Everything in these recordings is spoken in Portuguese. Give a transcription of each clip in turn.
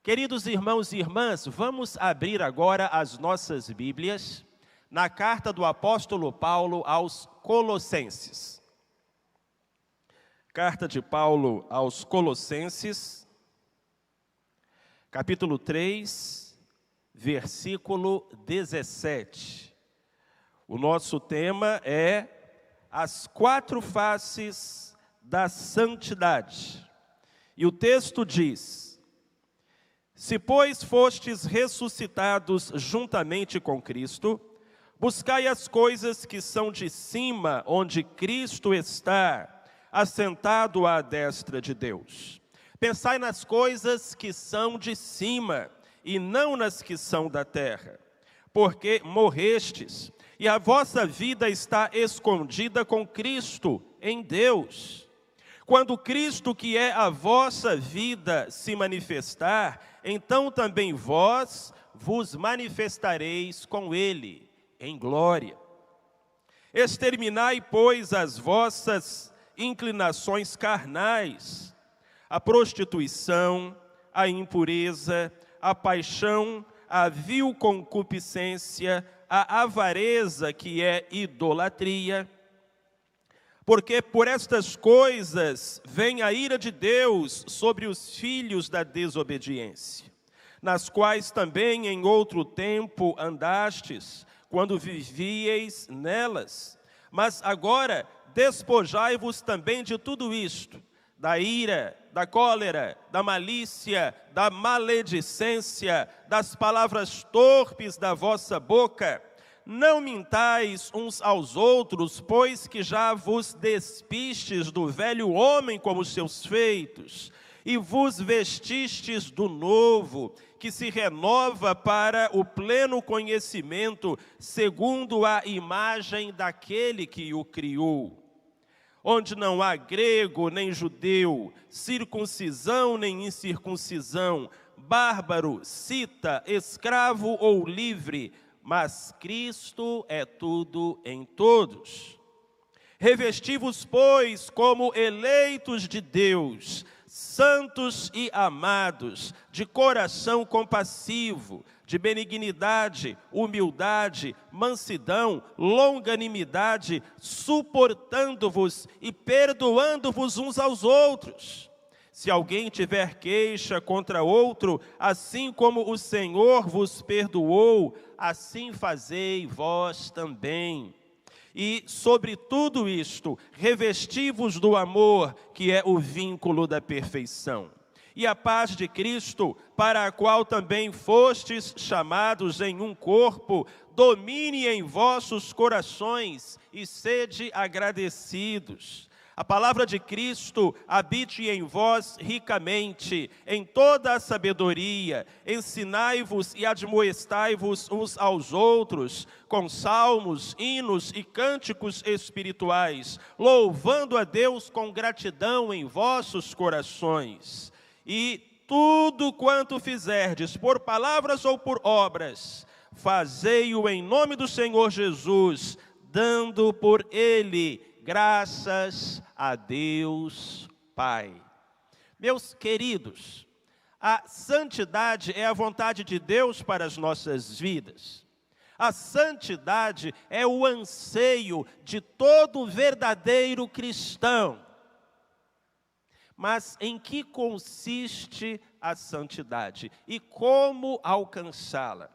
Queridos irmãos e irmãs, vamos abrir agora as nossas Bíblias na carta do apóstolo Paulo aos Colossenses. Carta de Paulo aos Colossenses, capítulo 3, versículo 17. O nosso tema é as quatro faces da santidade. E o texto diz: se, pois, fostes ressuscitados juntamente com Cristo, buscai as coisas que são de cima, onde Cristo está, assentado à destra de Deus. Pensai nas coisas que são de cima, e não nas que são da terra, porque morrestes, e a vossa vida está escondida com Cristo em Deus. Quando Cristo, que é a vossa vida, se manifestar, então também vós vos manifestareis com Ele em glória. Exterminai, pois, as vossas inclinações carnais, a prostituição, a impureza, a paixão, a vil concupiscência, a avareza, que é idolatria. Porque por estas coisas vem a ira de Deus sobre os filhos da desobediência, nas quais também em outro tempo andastes, quando vivieis nelas. Mas agora despojai-vos também de tudo isto, da ira, da cólera, da malícia, da maledicência, das palavras torpes da vossa boca. Não mintais uns aos outros, pois que já vos despistes do velho homem como os seus feitos, e vos vestistes do novo, que se renova para o pleno conhecimento, segundo a imagem daquele que o criou. Onde não há grego nem judeu, circuncisão nem incircuncisão, bárbaro, cita, escravo ou livre, mas Cristo é tudo em todos. Revesti-vos, pois, como eleitos de Deus, santos e amados, de coração compassivo, de benignidade, humildade, mansidão, longanimidade, suportando-vos e perdoando-vos uns aos outros. Se alguém tiver queixa contra outro, assim como o Senhor vos perdoou, assim fazei vós também. E sobre tudo isto, revesti-vos do amor, que é o vínculo da perfeição. E a paz de Cristo, para a qual também fostes chamados em um corpo, domine em vossos corações e sede agradecidos. A palavra de Cristo habite em vós ricamente, em toda a sabedoria, ensinai-vos e admoestai-vos uns aos outros, com salmos, hinos e cânticos espirituais, louvando a Deus com gratidão em vossos corações. E tudo quanto fizerdes, por palavras ou por obras, fazei-o em nome do Senhor Jesus, dando por Ele graças a Deus Pai. Meus queridos, a santidade é a vontade de Deus para as nossas vidas. A santidade é o anseio de todo verdadeiro cristão. Mas em que consiste a santidade e como alcançá-la?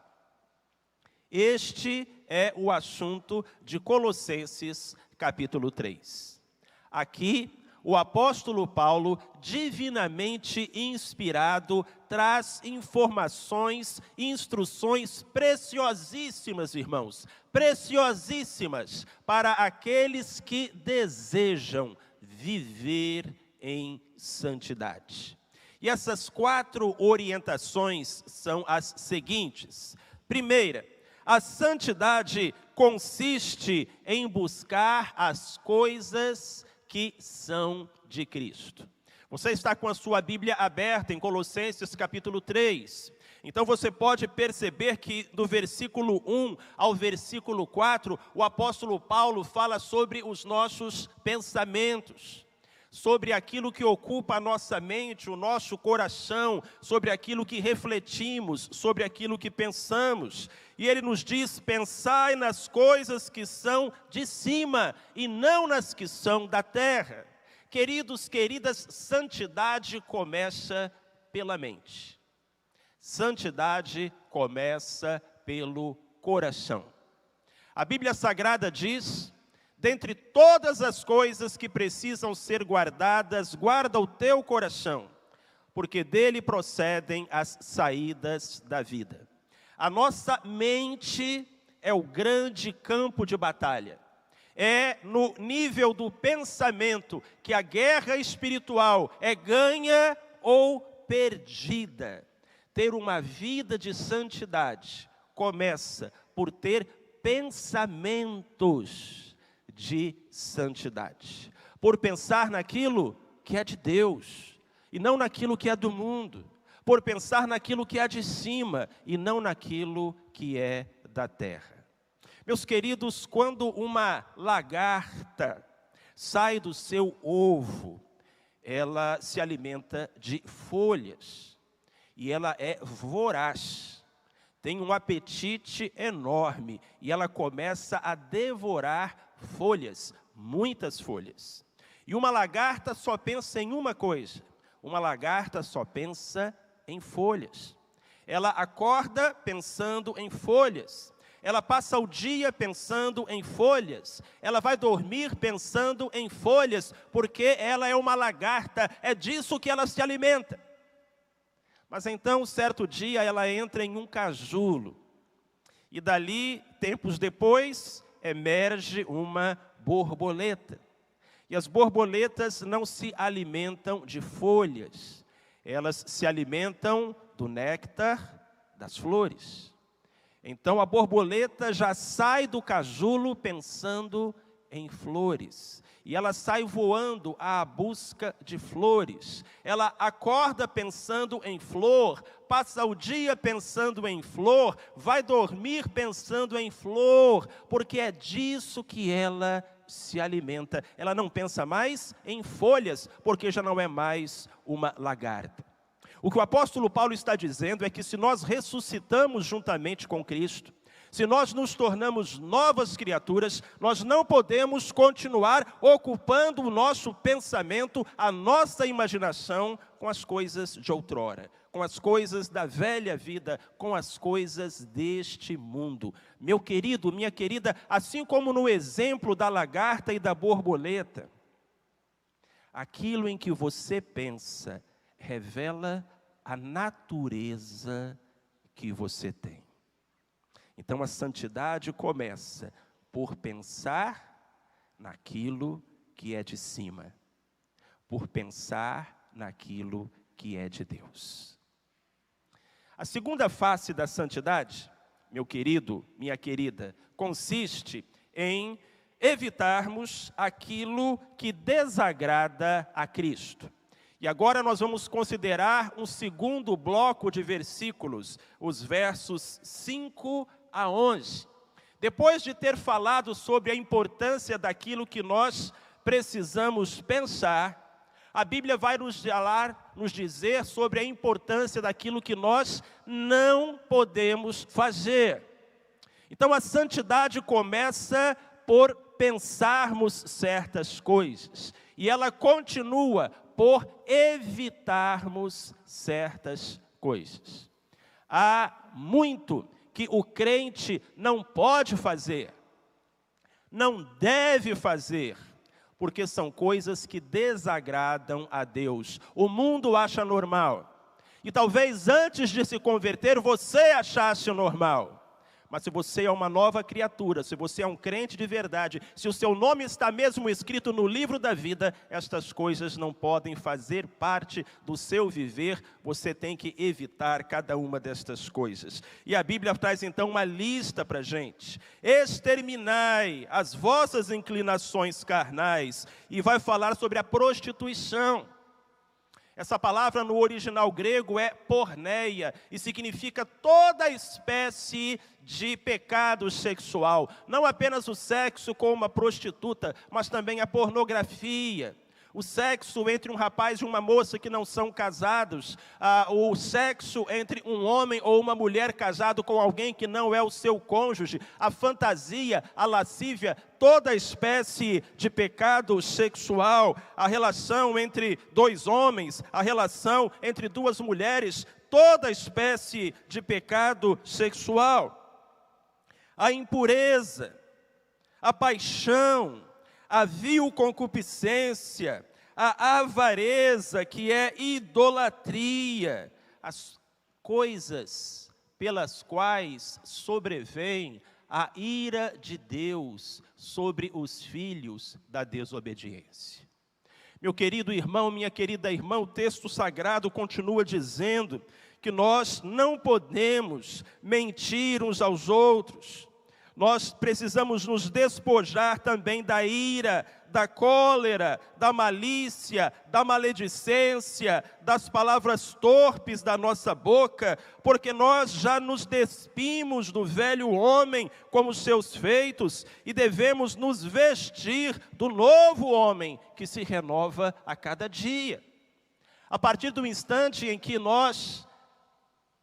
Este é o assunto de Colossenses capítulo 3. Aqui, o apóstolo Paulo, divinamente inspirado, traz informações, instruções preciosíssimas, irmãos, preciosíssimas para aqueles que desejam viver em santidade. E essas quatro orientações são as seguintes. Primeira, a santidade consiste em buscar as coisas que são de Cristo. Você está com a sua Bíblia aberta em Colossenses capítulo 3. Então você pode perceber que do versículo 1 ao versículo 4, o apóstolo Paulo fala sobre os nossos pensamentos, sobre aquilo que ocupa a nossa mente, o nosso coração, sobre aquilo que refletimos, sobre aquilo que pensamos. E ele nos diz: pensai nas coisas que são de cima e não nas que são da terra. Queridos, queridas, santidade começa pela mente. Santidade começa pelo coração. A Bíblia Sagrada diz: dentre todas as coisas que precisam ser guardadas, guarda o teu coração, porque dele procedem as saídas da vida. A nossa mente é o grande campo de batalha. É no nível do pensamento que a guerra espiritual é ganha ou perdida. Ter uma vida de santidade começa por ter pensamentos de santidade. Por pensar naquilo que é de Deus e não naquilo que é do mundo. Por pensar naquilo que é de cima e não naquilo que é da terra. Meus queridos, quando uma lagarta sai do seu ovo, ela se alimenta de folhas e ela é voraz. Tem um apetite enorme e ela começa a devorar folhas, muitas folhas. E uma lagarta só pensa em uma coisa: uma lagarta só pensa em folhas. Ela acorda pensando em folhas. Ela passa o dia pensando em folhas. Ela vai dormir pensando em folhas, porque ela é uma lagarta, é disso que ela se alimenta. Mas então, certo dia, ela entra em um casulo. E dali, tempos depois, emerge uma borboleta. E as borboletas não se alimentam de folhas. Elas se alimentam do néctar das flores. Então a borboleta já sai do casulo pensando em flores. E ela sai voando à busca de flores. Ela acorda pensando em flor, passa o dia pensando em flor, vai dormir pensando em flor, porque é disso que ela se alimenta. Ela não pensa mais em folhas, porque já não é mais uma lagarta. O que o apóstolo Paulo está dizendo é que se nós ressuscitamos juntamente com Cristo, se nós nos tornamos novas criaturas, nós não podemos continuar ocupando o nosso pensamento, a nossa imaginação com as coisas de outrora, com as coisas da velha vida, com as coisas deste mundo. Meu querido, minha querida, assim como no exemplo da lagarta e da borboleta, aquilo em que você pensa revela a natureza que você tem. Então a santidade começa por pensar naquilo que é de cima, por pensar naquilo que é de Deus. A segunda face da santidade, meu querido, minha querida, consiste em evitarmos aquilo que desagrada a Cristo. E agora nós vamos considerar um segundo bloco de versículos, os versos 5 a 11. Depois de ter falado sobre a importância daquilo que nós precisamos pensar, a Bíblia vai nos dizer sobre a importância daquilo que nós não podemos fazer. Então a santidade começa por pensarmos certas coisas, e ela continua por evitarmos certas coisas. Há muito que o crente não pode fazer, não deve fazer, porque são coisas que desagradam a Deus. O mundo acha normal, e talvez antes de se converter você achasse normal. Mas se você é uma nova criatura, se você é um crente de verdade, se o seu nome está mesmo escrito no livro da vida, estas coisas não podem fazer parte do seu viver, você tem que evitar cada uma destas coisas. E a Bíblia traz então uma lista para a gente. Exterminai as vossas inclinações carnais, e vai falar sobre a prostituição. Essa palavra no original grego é porneia e significa toda espécie de pecado sexual. Não apenas o sexo com uma prostituta, mas também a pornografia, O sexo entre um rapaz e uma moça que não são casados, o sexo entre um homem ou uma mulher casado com alguém que não é o seu cônjuge, a fantasia, a lascívia, toda espécie de pecado sexual, a relação entre dois homens, a relação entre duas mulheres, toda espécie de pecado sexual, a impureza, a paixão, a vil concupiscência, a avareza, que é idolatria, as coisas pelas quais sobrevém a ira de Deus sobre os filhos da desobediência. Meu querido irmão, minha querida irmã, o texto sagrado continua dizendo que nós não podemos mentir uns aos outros. Nós precisamos nos despojar também da ira, da cólera, da malícia, da maledicência, das palavras torpes da nossa boca, porque nós já nos despimos do velho homem como seus feitos e devemos nos vestir do novo homem que se renova a cada dia. A partir do instante em que nós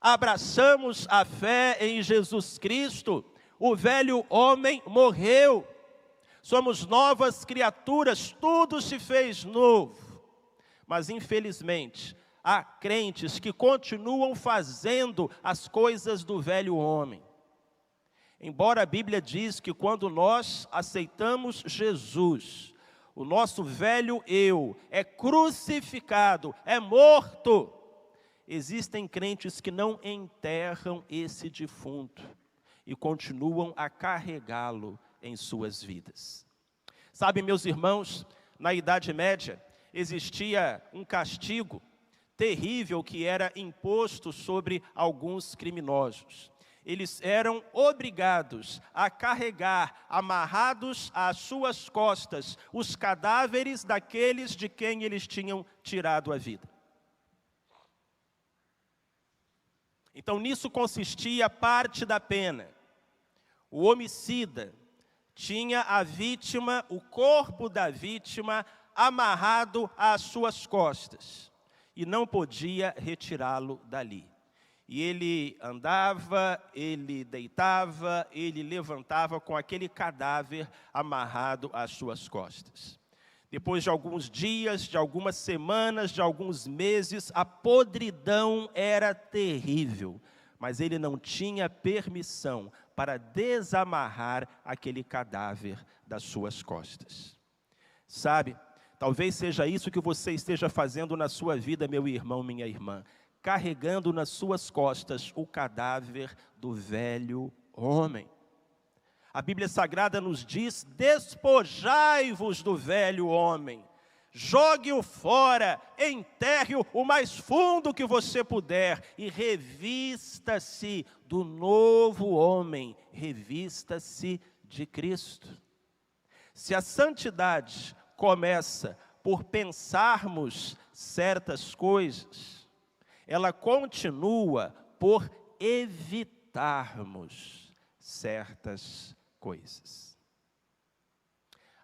abraçamos a fé em Jesus Cristo, o velho homem morreu, somos novas criaturas, tudo se fez novo. Mas infelizmente, há crentes que continuam fazendo as coisas do velho homem. Embora a Bíblia diz que quando nós aceitamos Jesus, o nosso velho eu é crucificado, é morto. Existem crentes que não enterram esse defunto e continuam a carregá-lo em suas vidas. Sabe, meus irmãos, na Idade Média, existia um castigo terrível que era imposto sobre alguns criminosos. Eles eram obrigados a carregar, amarrados às suas costas, os cadáveres daqueles de quem eles tinham tirado a vida. Então, nisso consistia parte da pena. O homicida tinha a vítima, o corpo da vítima, amarrado às suas costas e não podia retirá-lo dali. E ele andava, ele deitava, ele levantava com aquele cadáver amarrado às suas costas. Depois de alguns dias, de algumas semanas, de alguns meses, a podridão era terrível, mas ele não tinha permissão para desamarrar aquele cadáver das suas costas. Sabe, talvez seja isso que você esteja fazendo na sua vida, meu irmão, minha irmã, carregando nas suas costas o cadáver do velho homem. A Bíblia Sagrada nos diz: despojai-vos do velho homem, jogue-o fora, enterre-o o mais fundo que você puder e revista-se do novo homem, revista-se de Cristo. Se a santidade começa por pensarmos certas coisas, ela continua por evitarmos certas coisas.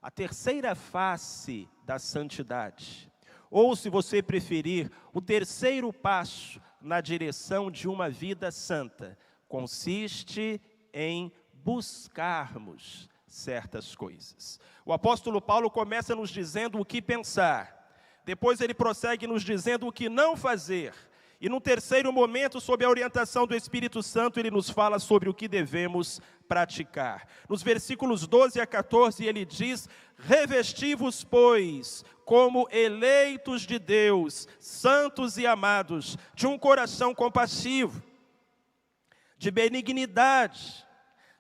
A terceira face da santidade, ou se você preferir, o terceiro passo na direção de uma vida santa, consiste em buscarmos certas coisas. O apóstolo Paulo começa nos dizendo o que pensar, depois ele prossegue nos dizendo o que não fazer, e no terceiro momento, sob a orientação do Espírito Santo, ele nos fala sobre o que devemos praticar. Nos versículos 12 a 14, ele diz: revesti-vos, pois, como eleitos de Deus, santos e amados, de um coração compassivo, de benignidade,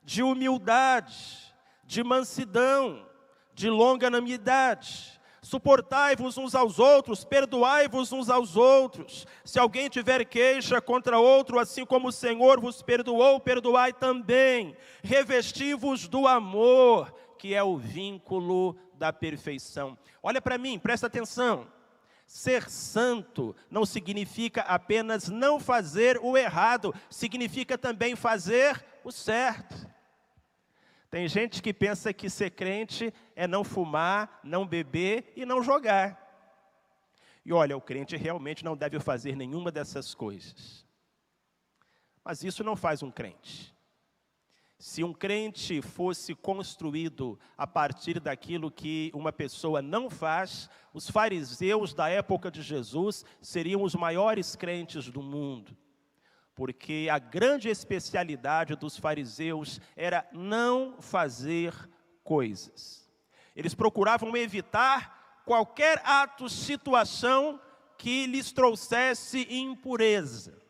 de humildade, de mansidão, de longanimidade. Suportai-vos uns aos outros, perdoai-vos uns aos outros. Se alguém tiver queixa contra outro, assim como o Senhor vos perdoou, perdoai também. Revesti-vos do amor, que é o vínculo da perfeição. Olha para mim, presta atenção. Ser santo não significa apenas não fazer o errado, significa também fazer o certo. Tem gente que pensa que ser crente é não fumar, não beber e não jogar. E olha, o crente realmente não deve fazer nenhuma dessas coisas. Mas isso não faz um crente. Se um crente fosse construído a partir daquilo que uma pessoa não faz, os fariseus da época de Jesus seriam os maiores crentes do mundo. Porque a grande especialidade dos fariseus era não fazer coisas. Eles procuravam evitar qualquer ato, situação que lhes trouxesse impureza.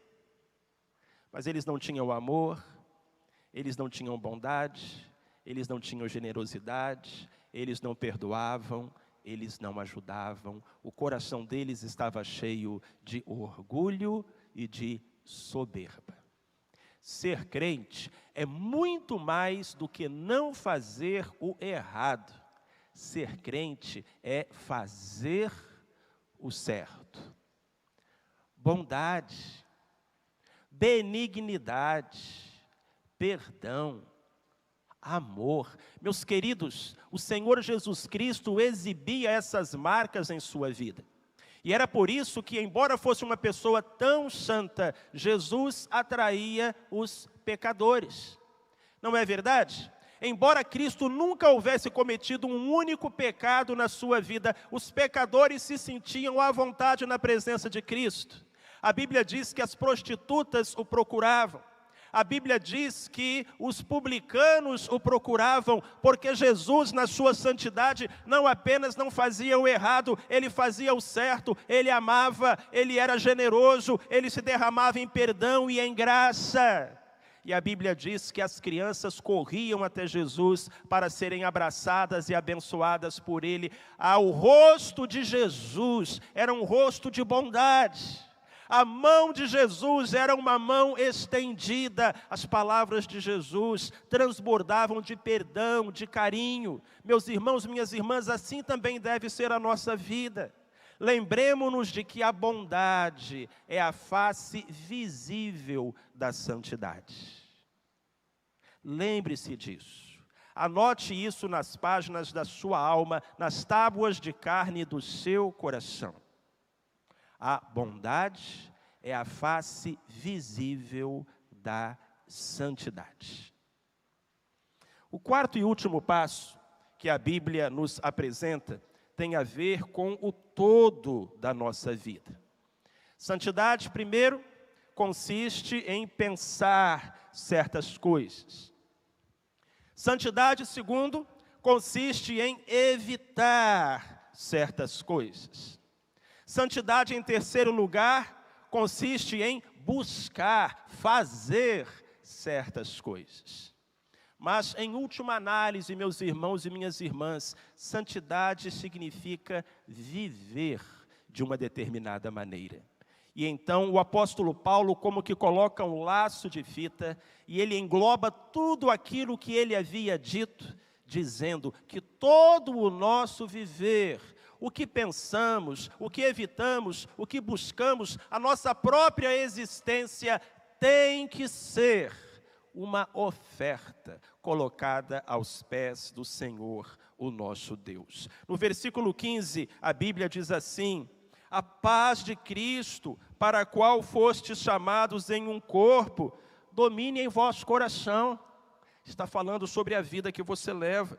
Mas eles não tinham amor, eles não tinham bondade, eles não tinham generosidade, eles não perdoavam, eles não ajudavam. O coração deles estava cheio de orgulho e de soberba. Ser crente é muito mais do que não fazer o errado. Ser crente é fazer o certo. Bondade, benignidade, perdão, amor. Meus queridos, o Senhor Jesus Cristo exibia essas marcas em sua vida. E era por isso que, embora fosse uma pessoa tão santa, Jesus atraía os pecadores. Não é verdade? Embora Cristo nunca houvesse cometido um único pecado na sua vida, os pecadores se sentiam à vontade na presença de Cristo. A Bíblia diz que as prostitutas o procuravam. A Bíblia diz que os publicanos o procuravam, porque Jesus, na sua santidade, não apenas não fazia o errado, ele fazia o certo, ele amava, ele era generoso, ele se derramava em perdão e em graça. E a Bíblia diz que as crianças corriam até Jesus para serem abraçadas e abençoadas por ele. O rosto de Jesus era um rosto de bondade. A mão de Jesus era uma mão estendida. As palavras de Jesus transbordavam de perdão, de carinho. Meus irmãos, minhas irmãs, assim também deve ser a nossa vida. Lembremos-nos de que a bondade é a face visível da santidade. Lembre-se disso. Anote isso nas páginas da sua alma, nas tábuas de carne do seu coração. A bondade é a face visível da santidade. O quarto e último passo que a Bíblia nos apresenta tem a ver com o todo da nossa vida. Santidade, primeiro, consiste em pensar certas coisas. Santidade, segundo, consiste em evitar certas coisas. Santidade, em terceiro lugar, consiste em buscar, fazer certas coisas. Mas, em última análise, meus irmãos e minhas irmãs, santidade significa viver de uma determinada maneira. E então o apóstolo Paulo como que coloca um laço de fita e ele engloba tudo aquilo que ele havia dito, dizendo que todo o nosso viver, o que pensamos, o que evitamos, o que buscamos, a nossa própria existência tem que ser uma oferta colocada aos pés do Senhor, o nosso Deus. No versículo 15, a Bíblia diz assim: a paz de Cristo, para a qual fostes chamados em um corpo, domine em vosso coração. Está falando sobre a vida que você leva.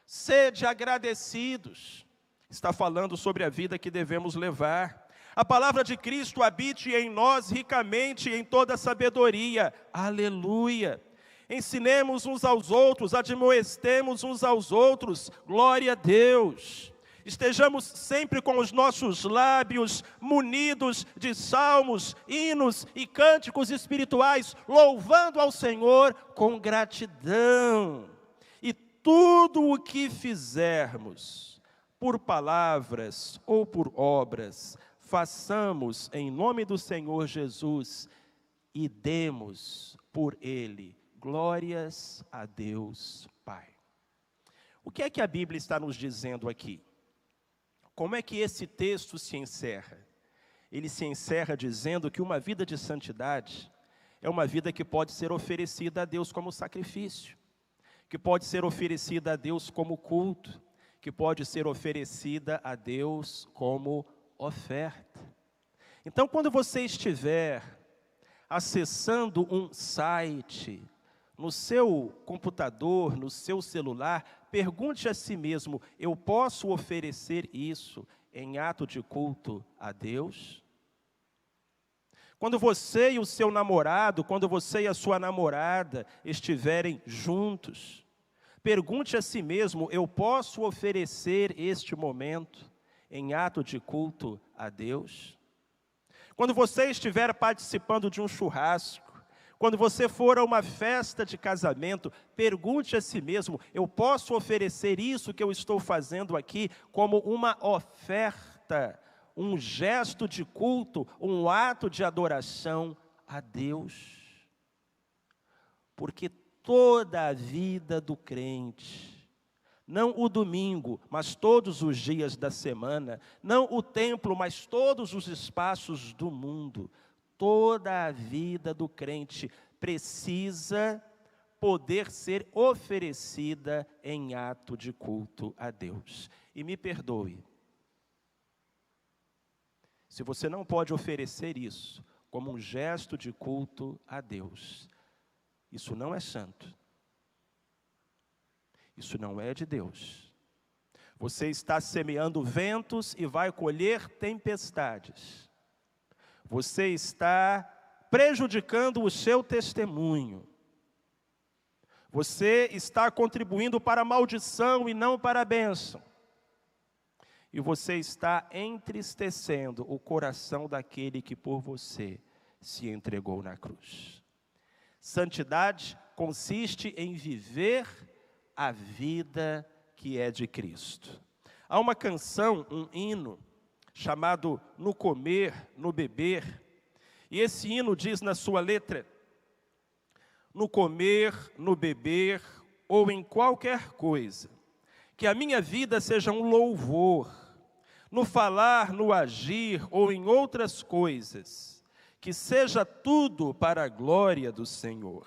Sede agradecidos. Está falando sobre a vida que devemos levar. A palavra de Cristo habite em nós ricamente em toda sabedoria. Aleluia. Ensinemos uns aos outros, admoestemos uns aos outros. Glória a Deus. Estejamos sempre com os nossos lábios munidos de salmos, hinos e cânticos espirituais, louvando ao Senhor com gratidão. E tudo o que fizermos, por palavras ou por obras, façamos em nome do Senhor Jesus e demos por Ele glórias a Deus Pai. O que é que a Bíblia está nos dizendo aqui? Como é que esse texto se encerra? Ele se encerra dizendo que uma vida de santidade é uma vida que pode ser oferecida a Deus como sacrifício, que pode ser oferecida a Deus como culto, que pode ser oferecida a Deus como oferta. Então, quando você estiver acessando um site, no seu computador, no seu celular, pergunte a si mesmo: eu posso oferecer isso em ato de culto a Deus? Quando você e o seu namorado, quando você e a sua namorada estiverem juntos, pergunte a si mesmo: eu posso oferecer este momento em ato de culto a Deus? Quando você estiver participando de um churrasco, quando você for a uma festa de casamento, pergunte a si mesmo: eu posso oferecer isso que eu estou fazendo aqui como uma oferta, um gesto de culto, um ato de adoração a Deus? Porque toda a vida do crente, não o domingo, mas todos os dias da semana, não o templo, mas todos os espaços do mundo, toda a vida do crente precisa poder ser oferecida em ato de culto a Deus. E me perdoe, se você não pode oferecer isso como um gesto de culto a Deus, isso não é santo. Isso não é de Deus. Você está semeando ventos e vai colher tempestades. Você está prejudicando o seu testemunho. Você está contribuindo para a maldição e não para a bênção. E você está entristecendo o coração daquele que por você se entregou na cruz. Santidade consiste em viver a vida que é de Cristo. Há uma canção, um hino, chamado No Comer, No Beber, e esse hino diz na sua letra: no comer, no beber, ou em qualquer coisa, que a minha vida seja um louvor, no falar, no agir, ou em outras coisas, que seja tudo para a glória do Senhor.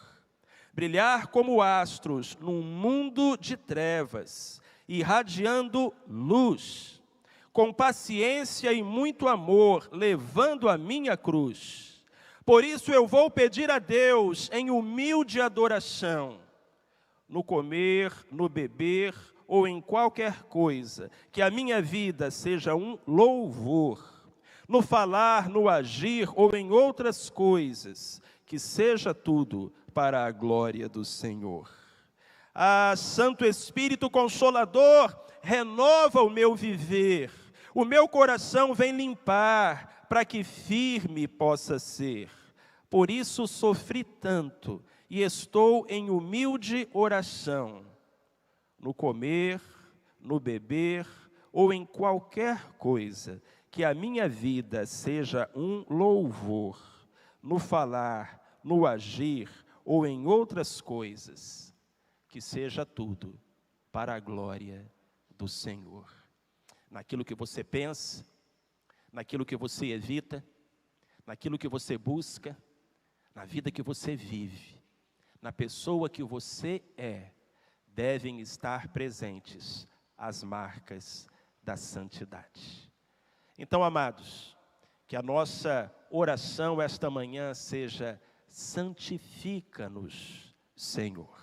Brilhar como astros num mundo de trevas, irradiando luz, com paciência e muito amor, levando a minha cruz. Por isso eu vou pedir a Deus em humilde adoração, no comer, no beber ou em qualquer coisa, que a minha vida seja um louvor, no falar, no agir ou em outras coisas, que seja tudo para a glória do Senhor. Ah, Santo Espírito Consolador, renova o meu viver, o meu coração vem limpar, para que firme possa ser. Por isso sofri tanto, e estou em humilde oração, no comer, no beber, ou em qualquer coisa, que a minha vida seja um louvor, no falar, no agir, ou em outras coisas, que seja tudo para a glória do Senhor. Naquilo que você pensa, naquilo que você evita, naquilo que você busca, na vida que você vive, na pessoa que você é, devem estar presentes as marcas da santidade. Então, amados, que a nossa oração esta manhã seja: santifica-nos, Senhor.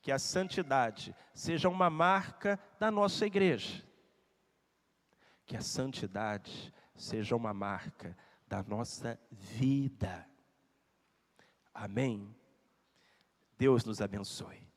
Que a santidade seja uma marca da nossa igreja. Que a santidade seja uma marca da nossa vida. Amém? Deus nos abençoe.